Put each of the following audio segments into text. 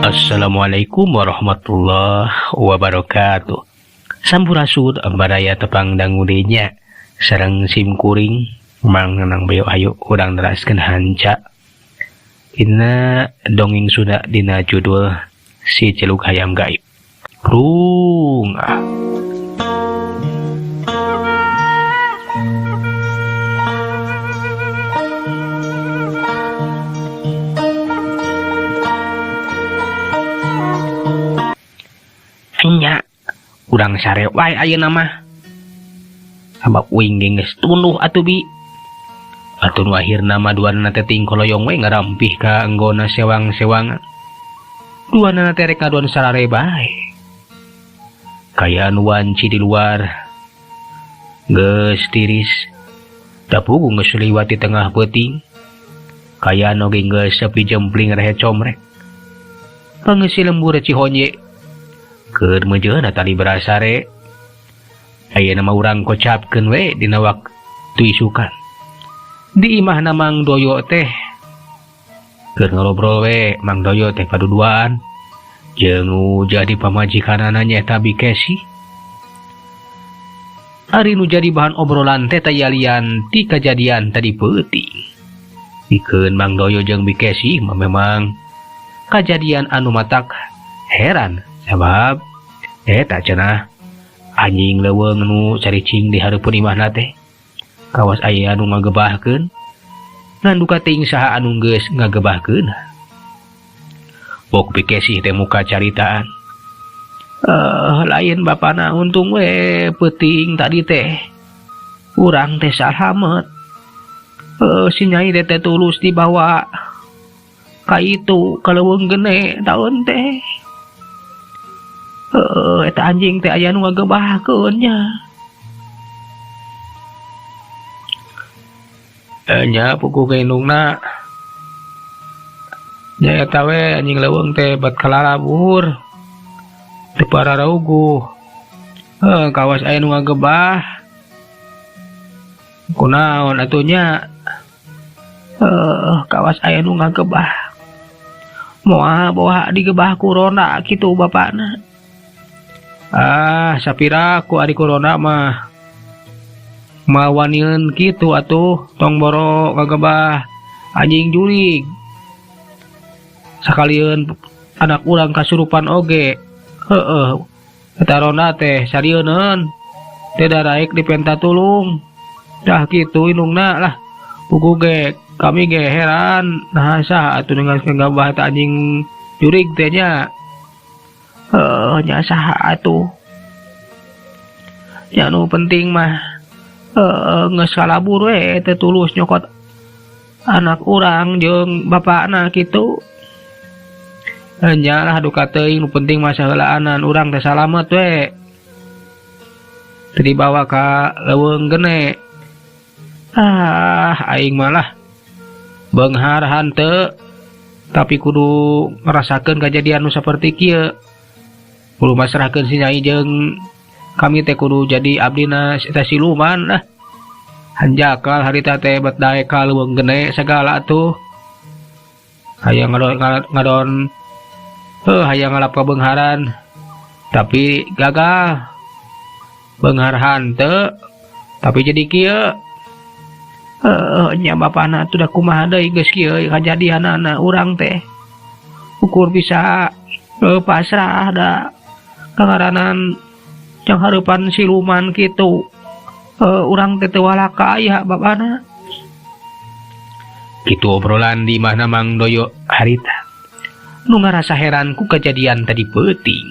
Assalamualaikum warahmatullahi wabarakatuh. Sampurasun baraya tepang dangudenya sareng sim kuring mang nang bayo ayo urang neraskeun hanca. Dina dongeng Sunda dina judul Si Celuk Hayam Gaib. Rung. Nya urang sare wae ayeuna mah sabab uing geus tunduh atuh bi atuh nu akhirna mah duana teh ting koloyong we ngarampih ka enggona sewang-sewangan duana teh rek ngaduan sarare bae kaya anu wanci di luar geus tiris da puguh geus liwat di tengah peuting kaya anu ge geus sepi jempling rehe comrek pangeusi lembur Cihonye keur mejeuna tadi berasare ayeuna mah urang kocapkeun we dina waktu isukan di imahna Mang Doyo teh keur ngobrol we Mang Doyo teh paduduan jeung jadi pamajikanana nyaeta Bikesi ari nu jadi bahan obrolan teh tayalian ti kajadian tadi peuting pikeun Mang Doyo jeung Bikesi memang kajadian anu matak heran sabab tak cenah anjing leuweung nu caricing di hareupeun imahna teh kawas aya anu ngagebahkeun ngan duka teuing saha anu geus ngagebahkeun bok Bikesi teh muka caritaan lain bapana untung we peuting tadi teh urang teh salamet si Nyai teh tulus dibawa ka itu ka leuweung gene taun teh eta anjing teh aya nu ngagebahkeun nya. Nya puguh ge indungna. Nya eta we anjing leuweung teh bat kalalabur. Teu pararauguh. Kawas aya nu ngagebah. Kunaon atuh nya? Kawas aya nu ngagebah. Moal bawa digebah ku ronda kitu bapana. Sapira ku ari corona mah mawanieun kitu atuh tong boro ngagebah anjing jurig sakalian anak urang kasurupan oge eta ronda teh sarieun teh daraek dipenta tulung dah kitu indungna lah puguh ge kami ge heran nah saha atuh dengan ngagabah eta anjing jurig teh nya nya saha atuh ya nu penting mah geus kalabur we teh tulus nyokot anak urang jeung bapakna kitu nya lah duka teuing nu penting mah saheulaanan urang teh salamet we teu dibawa ka leuweung gene aing malah beunghar hanteu tapi kudu ngerasakeun kejadian nu saperti kieu kudu masrahkeun si Nyai jeung kami teh kudu jadi abdina eta siluman lah hanjakal harita teh bet daek ka leuweung gene sagala tuh hayang ngadon hayang ngalap ka beungharan tapi gagal beunghar hanteu tapi jadi kieu nya bapana teu da kumaha deui geus kieu kajadianana urang teh ukur bisa pasrah da kangaranan yang hareupan siluman kitu urang teh teu walaka aya bapana kitu obrolan di imahna Mang Doyo harita nu ngarasa heran ku kejadian tadi peuting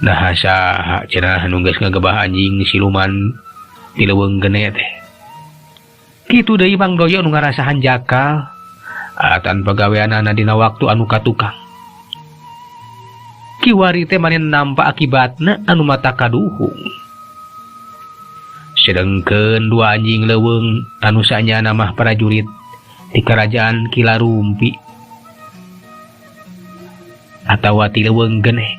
nah saha cenah nu geus ngagebah anjing siluman di leuweung gene teh kitu deui Mang Doyo nu ngarasa hanjakal tanpa gaweanana dina waktu anu katukang kiwari teh manen nampak akibatna anu mata kaduhung sedengkeun dua anjing leuweung anu sanyana mah prajurit di kerajaan Kilarumpi atawa ti leuweung geneh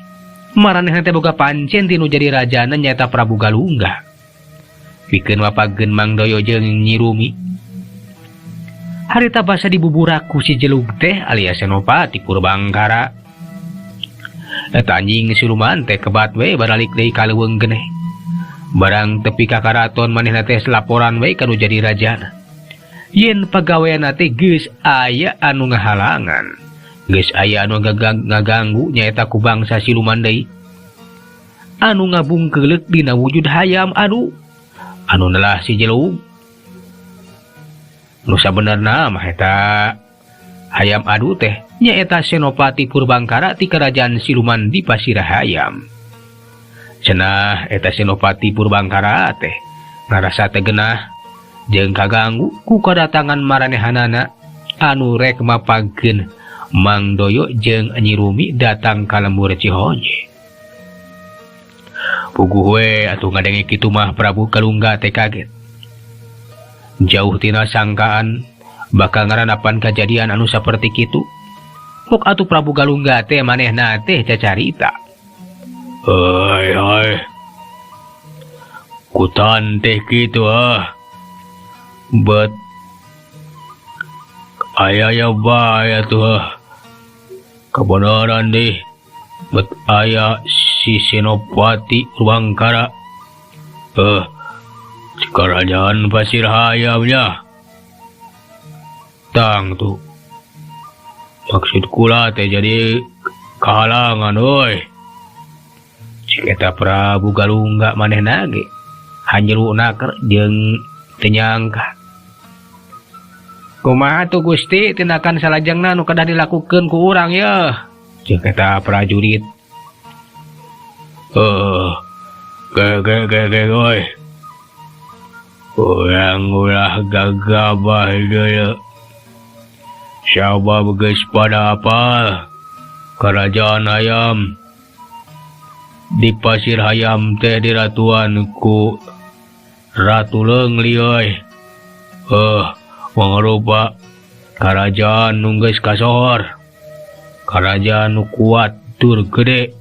maranehna teh boga pancen tinu jadi rajana nyaeta Prabu Galungga pikeun wapageun Mang Doyo jeung Nyi Rumi harita basa dibuburaku si jelug teh alias Senopati Purbangkara Eta anjing siluman teh kebat we baralik deui ka leuweung geneh. Barang tepi ka karaton manehna teh laporan we kanu jadi rajana. Yen pagaweana teh geus aya anu ngahalangan, geus aya anu ngaganggu nyaeta ku bangsa siluman deui. Anu ngabungkeuleuk dina wujud hayam anu nelah si jelug. Nu sabenerna mah eta hayam adu teh nyaeta Senopati Purbangkara ti kerajaan siluman di Pasirahayam. Cenah eta Senopati Purbangkara teh ngarasa teh genah jeung kaganggu ku kadatangan maranehanana anu rek mapagkeun Mang Doyo jeung Nyi Rumi datang ka lembur Cihonye. Puguh we atuh ngadenge kitu mah Prabu Kalungga teh kaget. Jauh tina sangkaan bakal ngaranapan kejadian anu saperti kitu. Muk atuh Prabu Galungga teh manehna teh cacarita. Hai. Kutan teh kitu Bet aya bae tuh kebenaran deh. Bet aya si Senopati Purbangkara. Kerajaan Pasirahayamnya. Tang tuh. Maksud kula teh jadi kehalangan euy. Cik eta Prabu Galungga manehna ge hanjruna keur jeung teu nyangka. Kumaha tuh Gusti tindakan salajengna nu kedah dilakukeun ku urang ya? Cik eta prajurit. Euy. Urang ulah gagabah deui. Sabab geus pada apal kerajaan hayam di Pasirahayam teh diratuan ku Ratu Leungli euy. Mangrupa kerajaan nu geus kasohor, kerajaan nu kuat tur gede.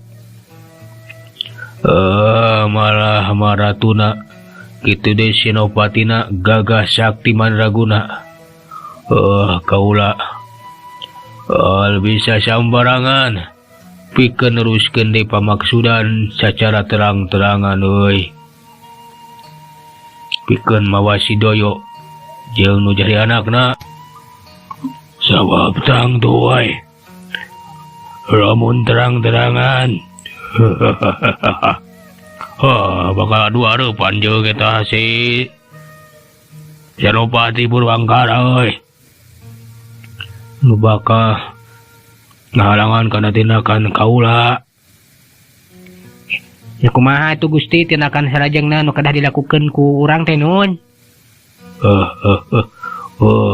Malah maratuna kitu deui Senopatina gagah sakti mandraguna. Kaula bisa sambarangan pikeun neruskeun deui pamaksudan secara terang-terangan euy. Pikeun mawa si Doyo jeung nu jadi anakna. Sabab tang tuai lamun terang-terangan bakal adu hareupan jeung eta si Senopati Purbangkara euy. Nu bakal ngahalangan kana tindakan kaula. Ya kumaha tuh Gusti tindakan salajengna nu kedah dilakukeun ku urang teh nun?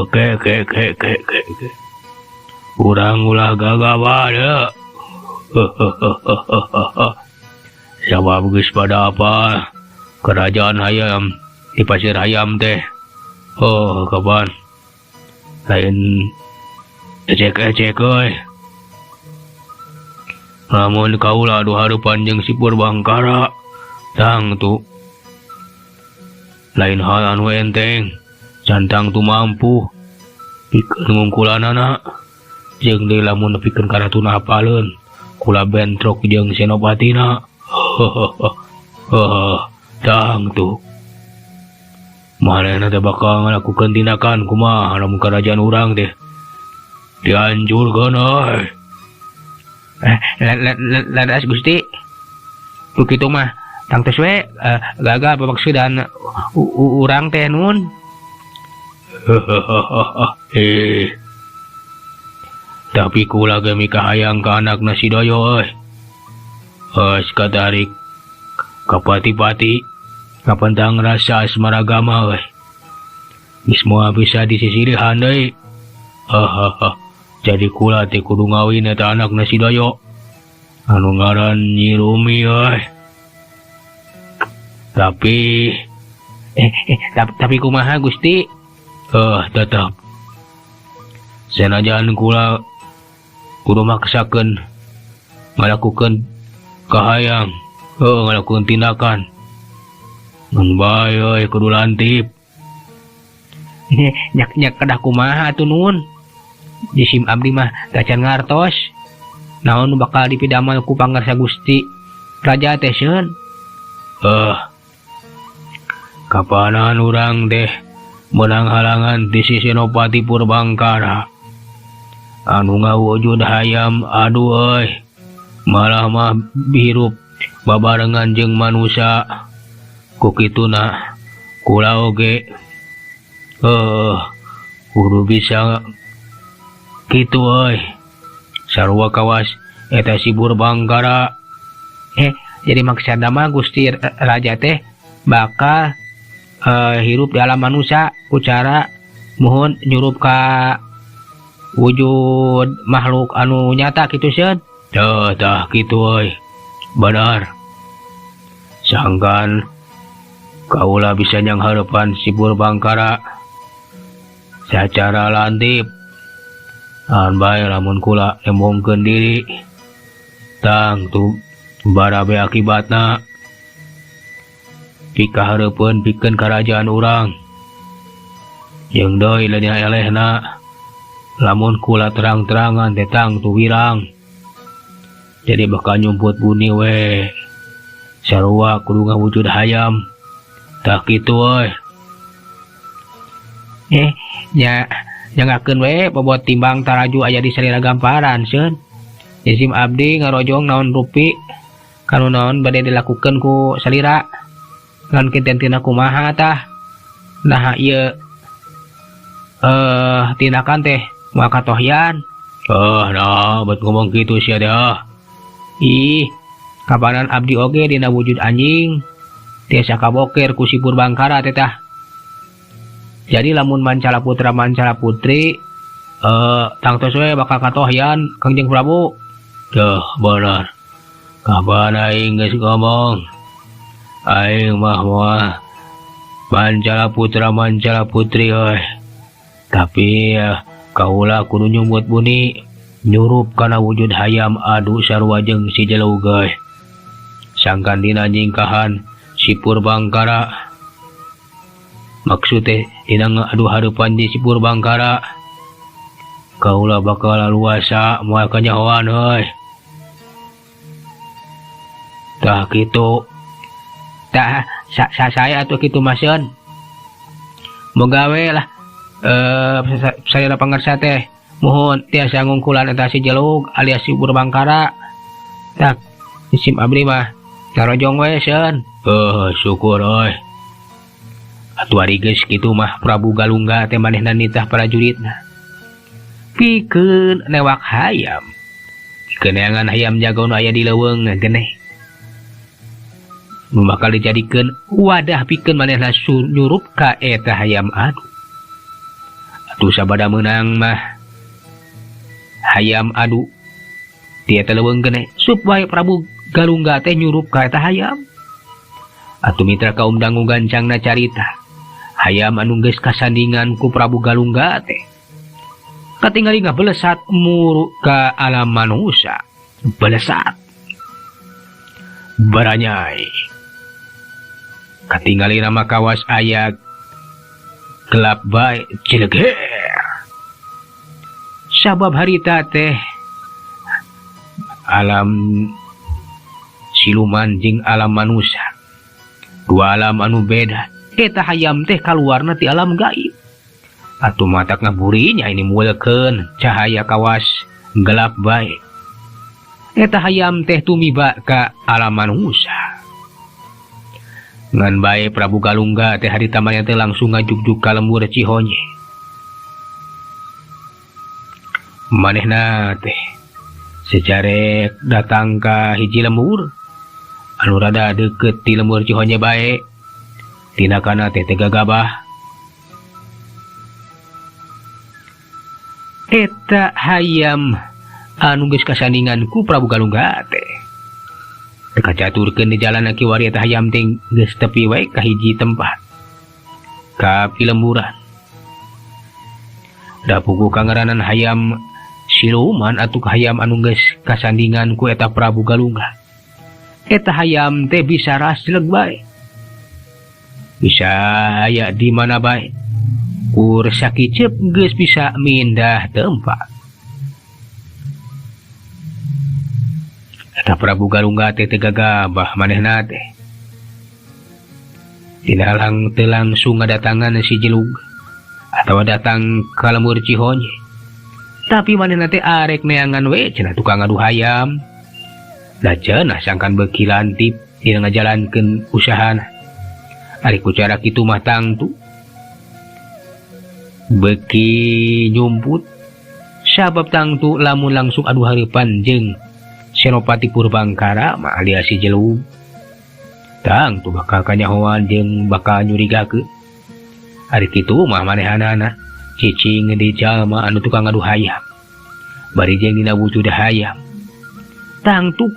Ke. Urang ulah gagabah deu. Sabab geus pada apa kerajaan hayam di Pasirahayam teh. Kapan lain ecek euy. Lamun kaula adu hareupan jeung si Purbangkara tang tu lain hal anu enteng, cantang tu mampu pikeun ngungkulanana jeung deui lamun nepikeun ka ratuna hapaleun kula bentrok jeung Senopatina. Tang tu manehna teh bakal ngalakukeun tindakan kumaha lamun kerajaan urang teh dianjurkeun euy. Ladas Gusti. Begitu mah tang tos we gagal pamaksudan urang teh nun. Tapi kula ge mikahayang ka anakna si Doyo euy. Sekatarik kapati-pati kapentang rasa asmaragama euy. Geus moal bisa disisirihan deui. Jadi kula teh kudu ngawin eta anakna si Doyo anu ngaran Nyi Rumi euy. Tapi kumaha Gusti? Tetep senajan kula kudu maksakeun ngalakukeun kahayang, ngalakukeun tindakan. Mun bae euy kudu lantip. Nyak kedah kumaha atuh nun? Jisim abdi mah gacan ngartos. naon bakal dipidamal ku pangarsa Gusti Raja teh sieun. Kapanan urang teh menang halangan ti si Senopati Purbangkara anu ngawujud hayam adu euy, malah mah bihirup babarengan jeung manusia. Ku kituna kula oge kudu bisa kitu euy. Sarua kawas eta si Purbangkara. Jadi maksudna mah Gusti Raja teh bakal hirup di alam manusia ku cara muhun nyurup ka wujud makhluk anu nyata kitu sieun. Tah kitu euy. Benar. Sangkan kaula bisa nyang harapan si Purbangkara secara lantip. An bae lamun kula embongkeun diri. Tang tu barabe akibatna pikahareupeun pikeun karajaan urang. Jeung deui lain elehna lamun kula terang-terangan tetang tu wirang. Jadi bakal nyumput buni we. Sarua kudu ngawujud hayam. Tak kitu euy. Jangakeun we bobot timbang taraju aya di salira gamparan sieun. Isim abdi ngarojong naon rupi kanu naon bade dilakukeun ku salira. Ngan kinten-tina kumaha tah. Nah ieu tindakan teh moal katohyan. Nah bet ngomong kitu sia dah. Ih, kapanan abdi oge dina wujud anjing tiasa kaboker ku si Purbangkara teh tah. Jadi lamun Mancala Putra Mancala Putri tangtos we bakal katohyan Kangjeng Prabu. Benar. Kapan aing geus ngomong aing mah moal Mancala Putra Mancala Putri euy. Tapi kaula kudu nyumput buni nyurup kana wujud hayam adu sarua jeung si Jelug euy. Sangkan dina nyingkahan si Purbangkara. Maksud teh dina ngadu hareupan di si Purbangkara kaula bakal luasa moal kanyahoan euy. Tah kitu. Tah saya atuh kitu maseun. Mogawe lah salira pangarsa teh mohon tiasa ngungkulan eta si Jelug alias si Purbangkara. Tak isim abdi mah tarojong we sieun. Syukur euy. Atuh ari geus kitu mah Prabu Galungga teh manehna nitah prajuritna. Pikeun newak hayam. Keneangan hayam jago nu aya di leuweung geneh. Nu bakal dijadikeun wadah pikeun manehna nyurup ka eta hayam adu. Atuh sabada meunang mah hayam adu ti eta leuweung geneh supaya Prabu Galungga teh nyurup ka eta hayam. Atuh mitra kaum dangu gancangna carita hayam anu geus kasandingan ku Prabu Galungga teh katingali belesat muru ka alam manusia. Belesat baranyai katingali nama kawas aya gelap bae cileger. Sabab harita teh alam siluman jeung alam manusia dua alam anu beda. Eta hayam teh kaluarna ti alam gaib. Atuh matak ngaburinya ini mulekeun cahaya kawas gelap bae. Eta hayam teh tumiba ka alam manusia. Ngan bae Prabu Galungga teh harita manya teh langsung ngajugjug ka lembur Cihonye. Manehna teh sejarek datang ka hiji lembur anu rada deukeut ti lembur Cihonye bae. Tinakana teh teh gagabah. Eta hayam anu geus kasandingan ku Prabu Galungga teh teka caturkeun di jalan kiwari eta hayam teh geus tepi wae ka hiji tempat ka pilemburan. Da puguh kangaranan hayam siluman atuh hayam anu geus kasandingan ku eta Prabu Galungga. Eta hayam teh bisa rasleg bae. Bisa aya di mana bae. Kur sakicep geus bisa mindah tempat. Eta Prabu Galungga teh teu gagabah manehna teh. Tina langsung ngadatangan si Jelug atawa datang ka lembur Cihonye. Tapi manehna teh arek neangan we cenah tukang adu hayam. Da cenah sangkan beuki lantip dina ngajalankeun usahana. Ari ku cara kitu mah tangtu beuki nyumput sabab tangtu lamun langsung adu hareupan jeung Senopati Purbangkara mah alias si Jelug tangtu bakal kanyahoan jeung bakal nyurigakeun. Ari kitu mah manehanana cicing di jalma anu tukang adu hayam bari jeung dina wujud hayam tangtu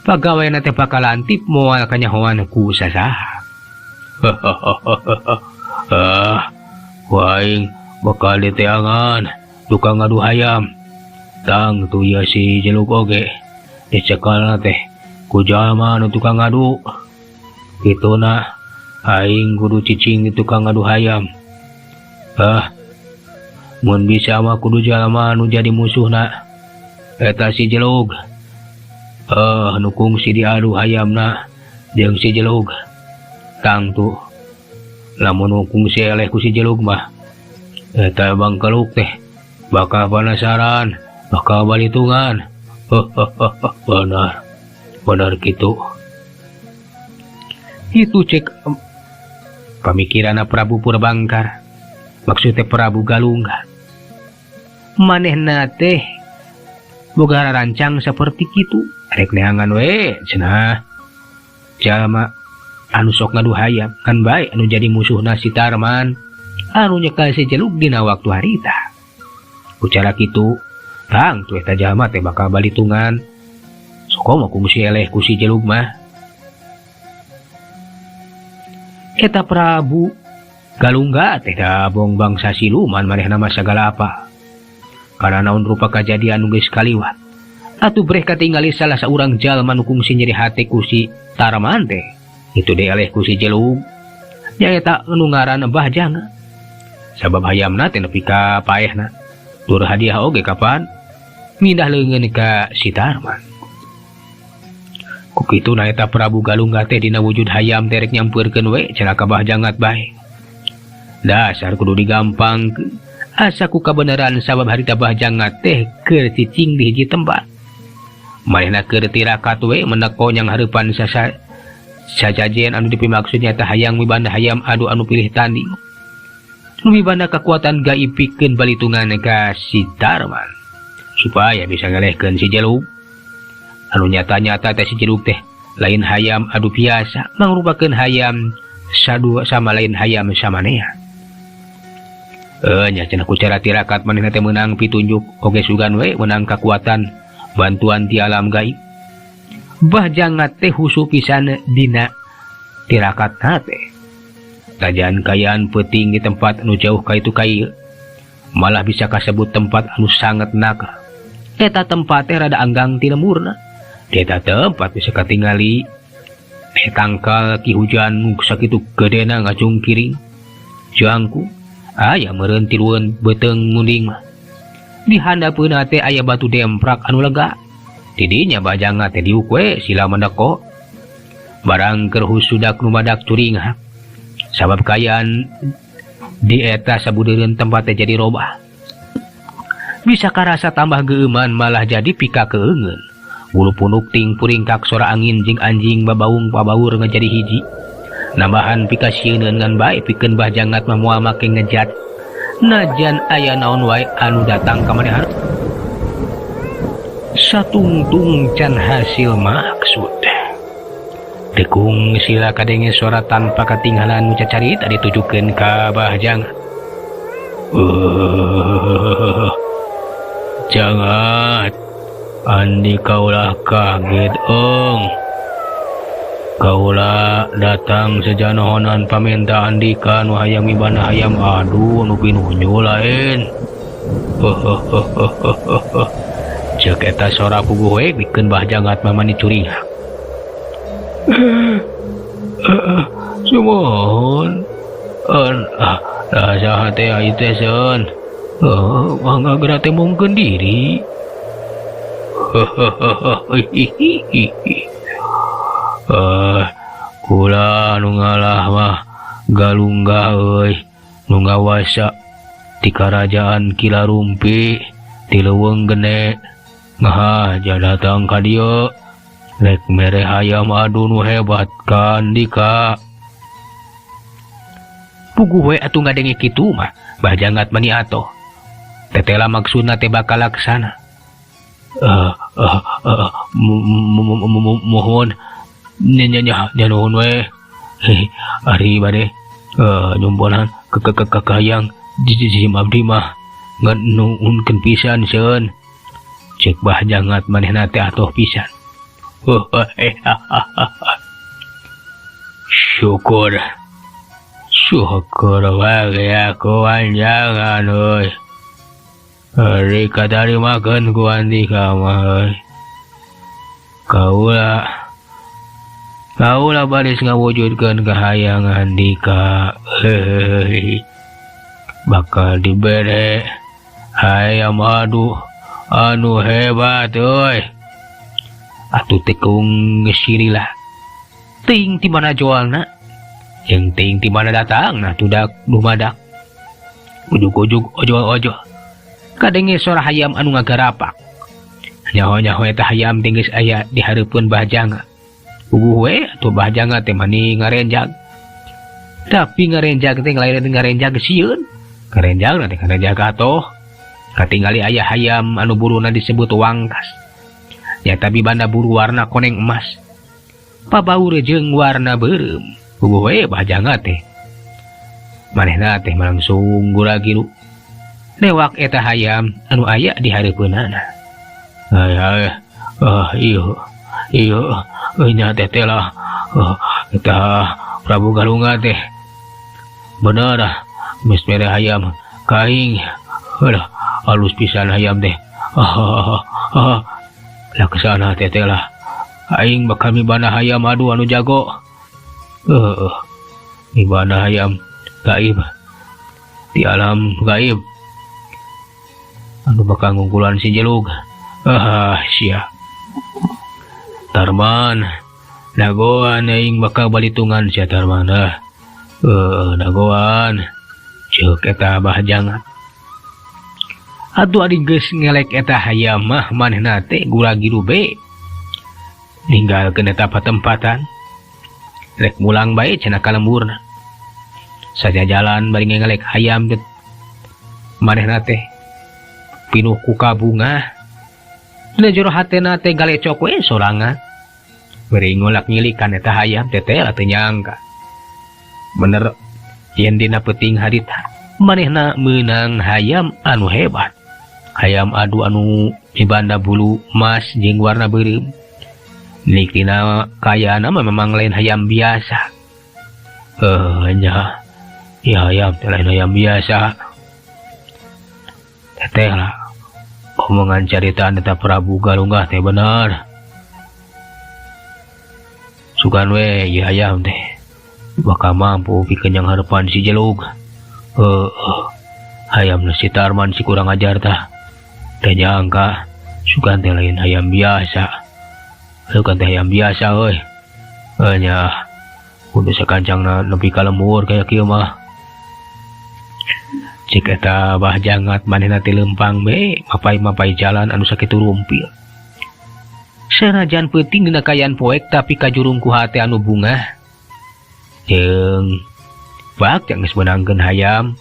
pagaweana teh bakal lantip moal kanyahoan ku sasaha. Waing bakal diteangan tukang adu hayam tangtu ya si Jelug oge dicekal teh ku jalma anu tukang adu. Kituna aing kudu cicing di tukang adu hayam. Mun bisa mah kudu jalma anu jadi musuhna eta si Jelug. Nu kungsi di adu hayamna jeung si Jelug tangtu lamun kungsi eleh ku si Jelug mah eta bangkeluk teh bakal penasaran bakal balitungan. Benar gitu. Itu cek pamikiran Prabu Purbangkara, maksudnya Prabu Galungga. Manehna teh boga rancang seperti kitu. Arek neangan we cenah jalma anu sok ngadu hayam kan bae anu jadi musuhna si Tarman anu nyekal si Jelug dina waktu harita. Ku cara kitu tangtu eta jalma teh bakal balitungan. Sakomo kungsi eleh ku si Jelug mah. Eta Prabu Galungga teh dabong bangsa siluman manehna mah sagala apa. Karena naon rupa kajadian nu geus kaliwat. Atuh breh katingali salah saurang jalma nu kungsi nyeri hate ku si Tarman teh. Itu deh eleh ku si Jelug. Nyaeta nu ngaran Bahjanga. Sabab hayamna teh nepi ka paehna. Tur hadiah oge kapan mindah leungeun ka si Tarman. Ku kitu na eta Prabu Galungga teh dina wujud hayam terek nyampeurkeun we cenah ka Bahjangat bae. Dasar kudu digampangkeun. Asa ku kabeneran sabab harita Bahjangat teh keur cicing di hiji tempat. Manehna keur tirakat we meneko nyang hareupan sajajen anu dipimaksud nyaeta hayang mibanda hayam adu anu pilih tanding. Nu mibanda kekuatan gaib pikeun balitungan ka si Tarman supaya bisa ngalehkeun si Jelug. Anu nyata-nyata teh si Jelug teh lain hayam adu biasa mangrupakeun hayam sadua sama lain hayam samanea. Nya cenah ku cara tirakat manehna teh meunang pitunjuk oge sugan we meunang kekuatan bantuan ti alam gaib. Bahjangat teh husu pisan dina tirakatna teh. Tajaan kayaan peuting di tempat anu jauh ka itu kaieu. Malah bisa kasebut tempat anu sangat nakal. Eta tempat teh rada anggang ti lemurna. Di eta tempat bisa katingali tangkal ki hujan nu sakitu gedena ngajung kiring. Jangku aya meureun tilueun beuteung munding mah. Di handapeuna teh aya batu demprak anu lega. Di dinya Bahjangat teh diuk we sila mandeko. Barang keur husudak nu madak curingah. Sabab kayaan di eta sabudeureun tempat teh jadi robah. Bisa karasa tambah geuman malah jadi pika keungeun. Bulu punuk ting puringkak sora angin jeung anjing babaung pabaur ngajadi hiji. Nambahan pika sieuneuan ngan bae pikeun Bahjangat mah moal make ngejat. Najan aya naon wae anu datang ka manehna. Satungtung can hasil maksud. Tekung sila kadenge suara tanpa katinggalan nu cacarita ditujukeun ka Bahjangat. Jangat andi kaulah kaget ong. Kaulah datang sejanohonan paminta andika nu hayang mibana hayam adu nu pinunyu lain. Cek eta sora puguh we bikeun Bahjangat mamani curingah. Sumohon saha teh ai teh seun mangga geura teh mungkeun diri. Kula nu ngalah mah galunggah euy nu ngawasa ti karajaan Kilarumpi ti leuweung gene ngahaja datang ka dieu rek mere hayam adu nu hebat kan dika. Puguh we atuh ngadenge kitu mah bajangat mani atoh tetela maksudna teh bakal laksana. Mohon nuhun we ari bade nyumponan kakayang jijim abdi mah nuhunkeun pisan seun cek bajangat manehna teh atoh pisan. Syukur wae aku anjangan euy. Hari katarimakeun ku Andika mah. Kaula baris ngawujudkeun kahayangan Andika. Bakal dibere hayam adu anu hebat euy. Atuh teh kung sirilah. Ting ti mana jualna? Yang ting ti mana datangna tudak dumadak. Ujug-ujug ojo-ojo. Kadenge sora hayam anu ngagarapak. Nyaho-nyaho eta hayam tinggeus aya di hareupeun Bahjanga. Puguh we atuh Bahjanga teh mani ngarenjag. Tapi ngarenjag teh lain ngarenjag sieun. Ngarenjag teh ngarenjag atoh. Katingali aya hayam anu buruna disebut wangkas. Ya tapi banda buru warna koneng emas. Pabaur jeung warna beureum. Puguh we Bahjanga teh. Manehna teh langsung gura-giru. Newak eta hayam anu aya di hareupeunana. Iyo nya teh lah eta Prabu Galungga teh bener geus mere hayam kaing halus pisan hayam teh. Laksana teh lah aing bakal mibana hayam adu anu jago. Mibana hayam gaib di alam gaib anu bakal ngungkulan si Jelug. Sia Tarman dagoan aing bakal balitungan sia Tarman. Dagoan ceuk eta Bahjanga. Atuh ari geus ngelek eta hayam mah manehna teh gura-giru be ninggalkeun eta patempatan rek mulang bae cenah ka lemburna. Saja jalan bari ngelek hayam teh manehna teh pinuh ku kabunga. Da jero hatena teh galecok we sorangan. Beri ngolak ngilikan eta hayam teh teh teu nyangka. Bener yen dina peuting harita manehna meunang hayam anu hebat. Hayam adu anu mibanda bulu emas jeung warna beureum. Niktina kayana memang lain hayam biasa. Nya ya hayam teh lain hayam biasa. Teteh lah omongan caritaan eta Prabu Galungga teh bener. Sugan we ieu hayam teh bakal mampu pikeun yang harapan si Jelug. Hayam si Tarman si kurang ajar tah. Teh nyangka sugan teh lain hayam biasa. Sugan teh hayam biasa euy. Nya kudu sakancangna nepi ka lembur kaya kieu mah. Cik eta Bahjangat manehna teh lempang be mapai-mapai jalan anu sakitu rumpil. Sanajan peuting dina kayan poek tapi kajurung ku hate anu bungah. Jeung bak yang geus meunangkeun hayam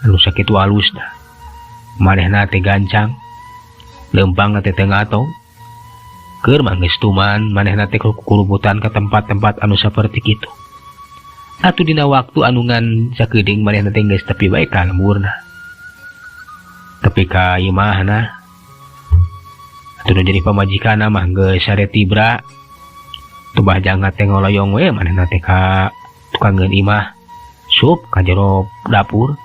anu sakitu alusna. Manehna teh gancang. Lempang teh teu ngatong. Keur mah geus tuman manehna teh kurubutan ka tempat-tempat anu saperti kitu. Atuh dina waktu anungan sakeudeung manehna teh geus tepi bae ka lemburna. Tepi ka imahna. Atuh nu jadi pamajikanna mah geus sare tibra. Teu Bahjangat teh ngoloyong we manehna teh ka tukangkeun imah sup ka jero dapur.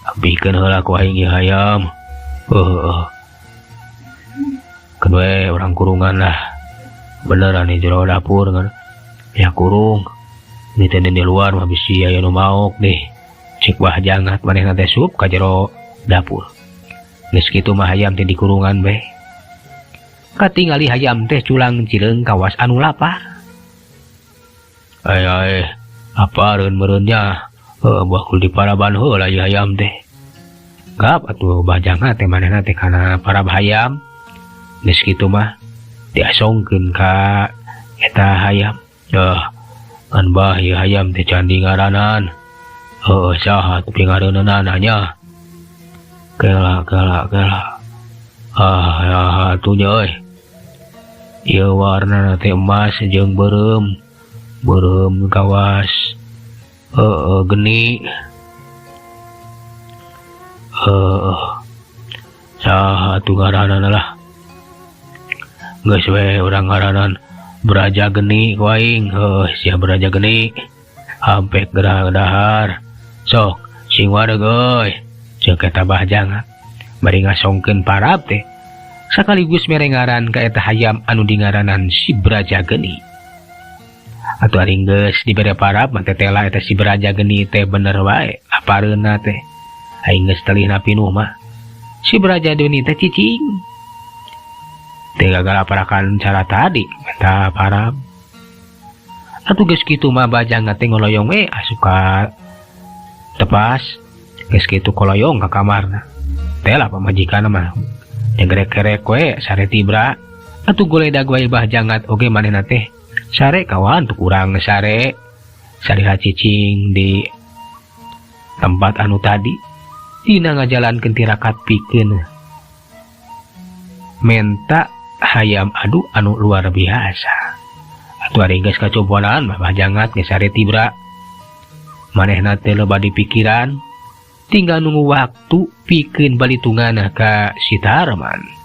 Abikeun heula ku aing ieu hayam. Keun we urang kurungan lah. Beneran di jero dapur kan. Ya kurung. Di tenda di luar mah bisi aya nu maok deh. Cek Bahjangat manehna teh sup ka jero dapur. Geus kitu mah hayam teh di kurungan be. katingali hayam teh culang cileung kawas anu lapar. Apareun meureunnya bakul diparaban heula ieu hayam teh. Gap atuh bajangna teh manehna teh kana parab hayam. Geus kitu mah diasongkeun ka eta hayam. An bah ieu hayam teh candi ngaranan. Saha tapi ngareunana nya. Kela. Atunya euy. Ieu warnana teh emas jeung beureum kawas geni. Saha atuh ngaranana lah. Geus we urang ngaranan Beraja Geni ku aing. Sia Beraja Geni. Hampek gerah dahar. Sok sing wadeug euy. Ceuk eta bajang bari ngasongkeun parab teh. Sakaligus mere ngaran ka eta hayam anu dingaranan si Beraja Geni. Atuh ari geus dibere parab mah tetela eta si Beraja Geni teh bener wae apareunna teh. Aing geus telihna pinuh mah. Si Beraja Geni teh cicing. Teh gagal aparakan cara tadi eta parab. Atuh geus kitu mah bajang teh ngoloyong we asuka tepas. Geus kitu koloyong ka kamarna. Teh lah pamajikanna mah nyegerek-gerek we sare tibra. Atuh goledag wae bajangat oge manehna teh sare kawan tuk urang sare cicing di tempat anu tadi dina ngajalankeun tirakat pikeun menta hayam adu anu luar biasa. Atuh ari geus kacobonan mah bajangat geus sare tibra manehna teh loba di pikiran tinggal nunggu waktu pikeun balitunganna ka si Tarman.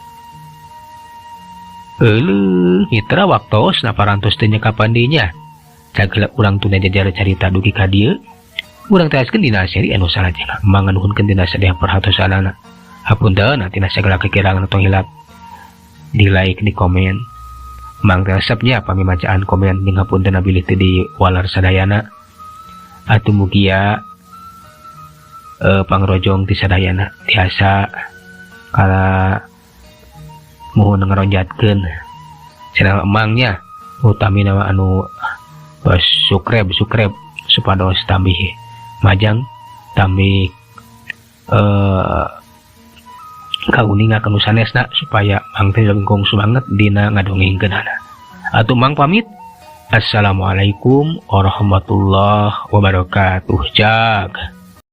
Mitra waktos na parantos teh nyekapan dinya. Cageula urang tuna jajar carita dugi ka dieu. Urang teaskeun dina seri anu salajengna manganuhunkeun dina sadaya perhatosanana. Hapunten tina sagala kekirangan atau hilap. Di like di komen. Mang resepnya pamimacaan komen jeung hapunten abilih teu di walar sadayana. Atuh mugia pangrojong ti sadayana tiasa kala muhun ngeronjatkeun channel emangnya utamina anu subscribe supados tambih majang tambih kauningakeun sanesna supaya mang teh langkung banget dina ngadongengkeunana. Atuh mang pamit. Assalamualaikum warahmatullahi wabarakatuh. Jag.